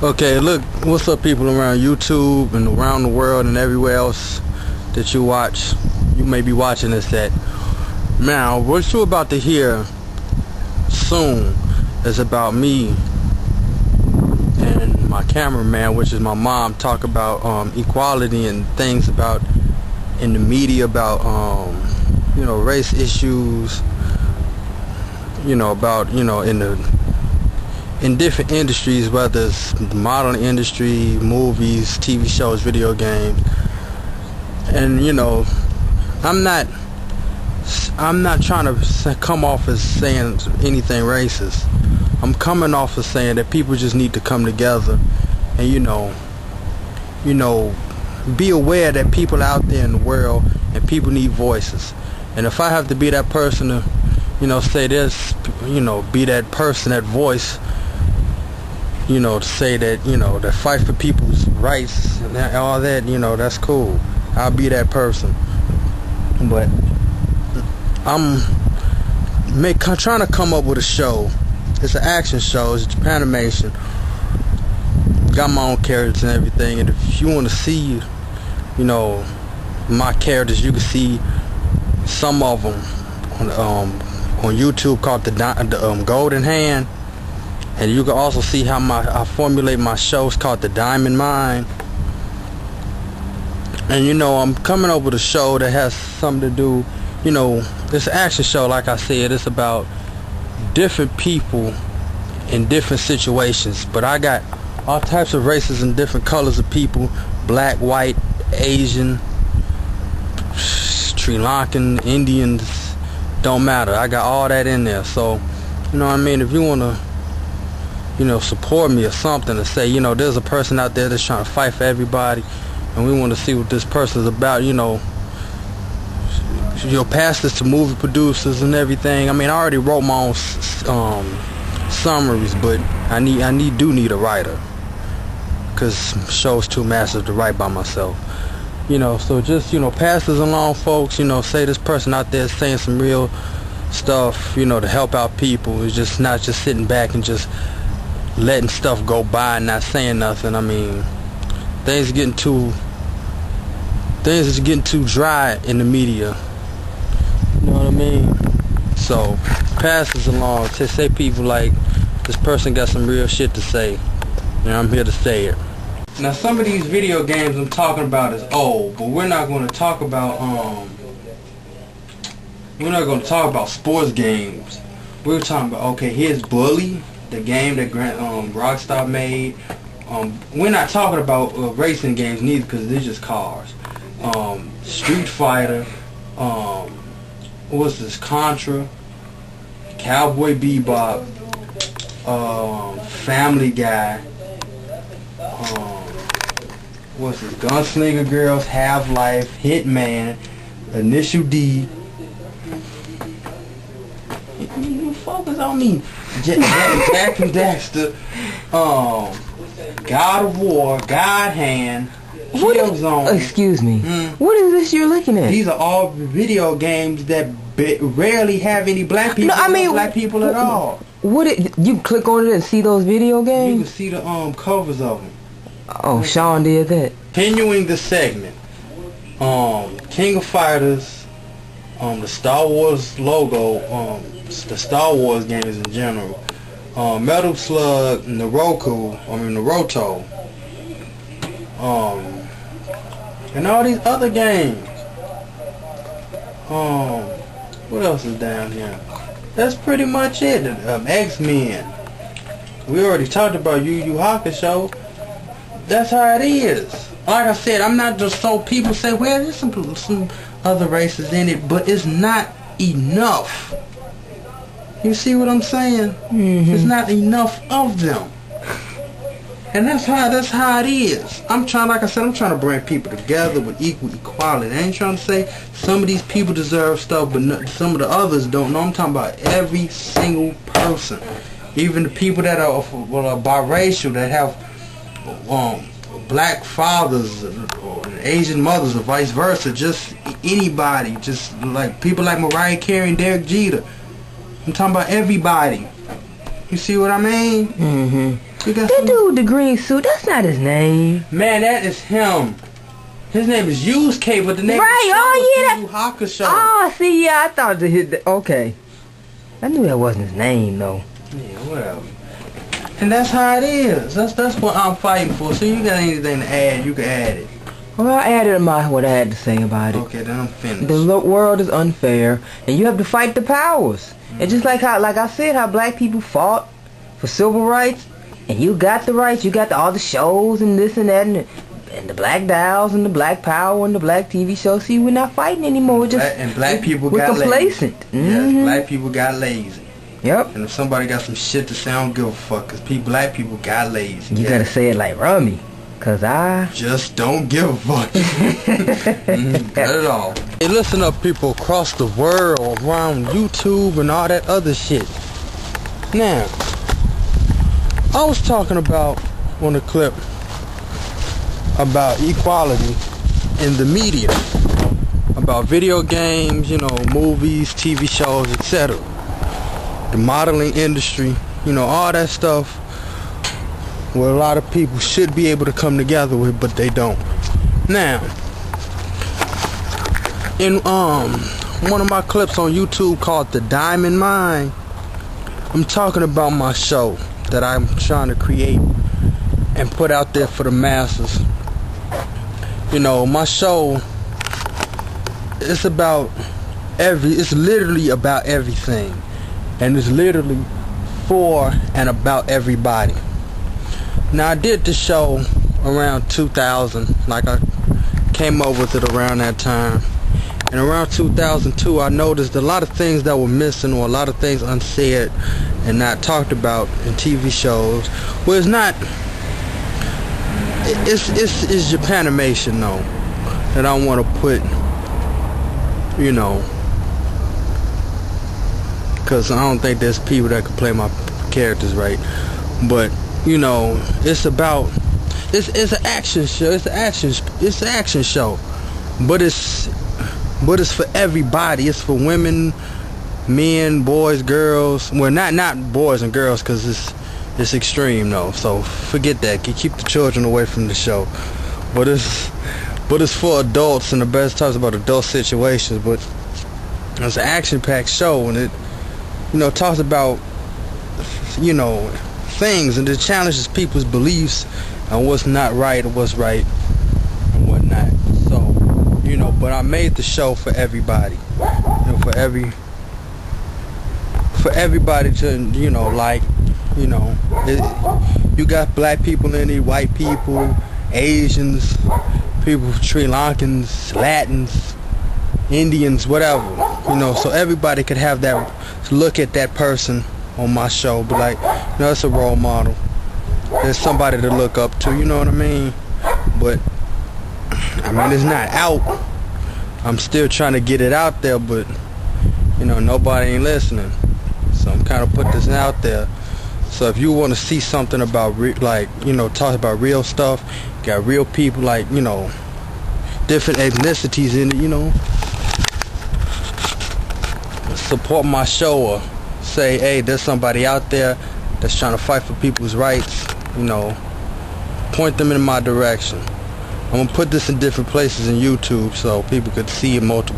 Okay, look, what's up, people around YouTube and around the world and everywhere else that you watch? You may be watching this at. Now, what you're about to hear soon is about me and my cameraman, which is my mom, talk about equality and things about in the media about you know, race issues, you know, about, you know, in different industries, whether it's the modeling industry, movies, TV shows, video games. And you know, I'm not trying to come off as saying anything racist. I'm coming off as saying that people just need to come together and you know be aware that people out there in the world and people need voices. And if I have to be that person to, you know, say this, you know, be that person, that voice, you know, to say that, you know, that fight for people's rights and all that, you know, that's cool. I'll be that person. But I'm trying to come up with a show. It's an action show. It's Japanimation. Got my own characters and everything. And if you want to see, you know, my characters, you can see some of them on YouTube called the Golden Hand. And you can also see how I formulate my shows called the Diamond Mine. And you know, I'm coming up with a show that has something to do, you know, it's an action show, like I said. It's about different people in different situations. But I got all types of races and different colors of people. Black, white, Asian, Sri Lankan, Indians, don't matter. I got all that in there. So, you know what I mean? If you want to, you know, support me or something, to say, you know, there's a person out there that's trying to fight for everybody, and we want to see what this person's about, you know, pass this to movie producers and everything. I mean, I already wrote my own summaries, but I do need a writer, because show's too massive to write by myself. You know, so just, you know, pass this along, folks. You know, say this person out there is saying some real stuff, you know, to help out people. It's just not just sitting back and just letting stuff go by and not saying nothing. I mean, things are getting too dry in the media. You know what I mean? So pass this along to say people like, this person got some real shit to say, and I'm here to say it. Now, some of these video games I'm talking about is old, but we're not going to talk about sports games. We're talking about, okay, here's Bully, the game that Rockstar made. We're not talking about racing games neither, because they're just cars. Street Fighter, what's this, Contra, Cowboy Bebop, Family Guy, what's this, Gunslinger Girls, Half-Life, Hitman, Initial D. You focus on me. Jack and Daxter, God of War, God Hand, Killzone. Excuse me. What is this you're looking at? These are all video games that rarely have any black people. No, I mean, black people at all. You click on it and see those video games? You can see the covers of them. Oh, Sean did that. Continuing the segment, King of Fighters, the Star Wars logo, the Star Wars games in general, Metal Slug, Naruto, and all these other games. What else is down here? That's pretty much it. X-Men. We already talked about Yu Yu Hakusho. That's how it is. Like I said, I'm not just so people say, well, there's some other races in it, but it's not enough. You see what I'm saying? Mm-hmm. It's not enough of them. And that's how it is. Like I said, I'm trying to bring people together with equal equality. I ain't trying to say some of these people deserve stuff, but some of the others don't. No, I'm talking about every single person. Even the people that are biracial, that have black fathers or Asian mothers or vice versa. Just anybody. Just like people like Mariah Carey and Derek Jeter. I'm talking about everybody. You see what I mean? Mm-hmm. That dude with the green suit, that's not his name. Man, that is him. His name is Yusuke, but the name right, is Yu Hakusho. Oh, see, yeah, I thought okay. I knew that wasn't his name, though. Yeah, whatever. And that's how it is. That's what I'm fighting for. So you got anything to add, you can add it. Well, I added what I had to say about it. Okay, then I'm finished. The world is unfair, and you have to fight the powers. And just like I said, how black people fought for civil rights, and you got the rights, you got all the shows and this and that, and the black dolls and the black power and the black TV shows. See, we're not fighting anymore. Black people got complacent. Lazy. Yes, black people got lazy. Yep. And if somebody got some shit to say, I don't give a fuck, because black people got lazy. You gotta say it like Rummy, because I just don't give a fuck. Not at all. Hey, listen up, people across the world, around YouTube and all that other shit. Now, I was talking about on the clip about equality in the media, about video games, movies, TV shows, etc. The modeling industry, all that stuff where a lot of people should be able to come together with, but they don't. Now, in one of my clips on YouTube called The Diamond Mine, I'm talking about my show that I'm trying to create and put out there for the masses. My show is it's literally about everything, and it's literally for and about everybody. Now, I did the show around 2000, like I came up with it around that time, and around 2002 I noticed a lot of things that were missing, or a lot of things unsaid and not talked about in TV shows. Well, it's not. It's Japanimation though that I want to put, because I don't think there's people that can play my characters right. But it's about it's an action show. It's an action show, but it's for everybody. It's for women, men, boys, girls. Well, not boys and girls, because it's extreme though, so forget that. Keep the children away from the show. But it's for adults, and the best talks about adult situations. But it's an action-packed show, and it talks about things, and it challenges people's beliefs and what's not right and what's right and whatnot. So but I made the show for everybody, for everybody to you got black people in it, white people, Asians, people, Sri Lankans, Latins, Indians, whatever, so everybody could have that look at that person on my show, but like, it's a role model. There's somebody to look up to, you know what I mean? But it's not out. I'm still trying to get it out there, but nobody ain't listening. So I'm kind of putting this out there. So if you want to see something about talk about real stuff, got real people, different ethnicities in it, support my show, or say, hey, there's somebody out there that's trying to fight for people's rights, point them in my direction. I'm gonna put this in different places in YouTube so people could see it multiple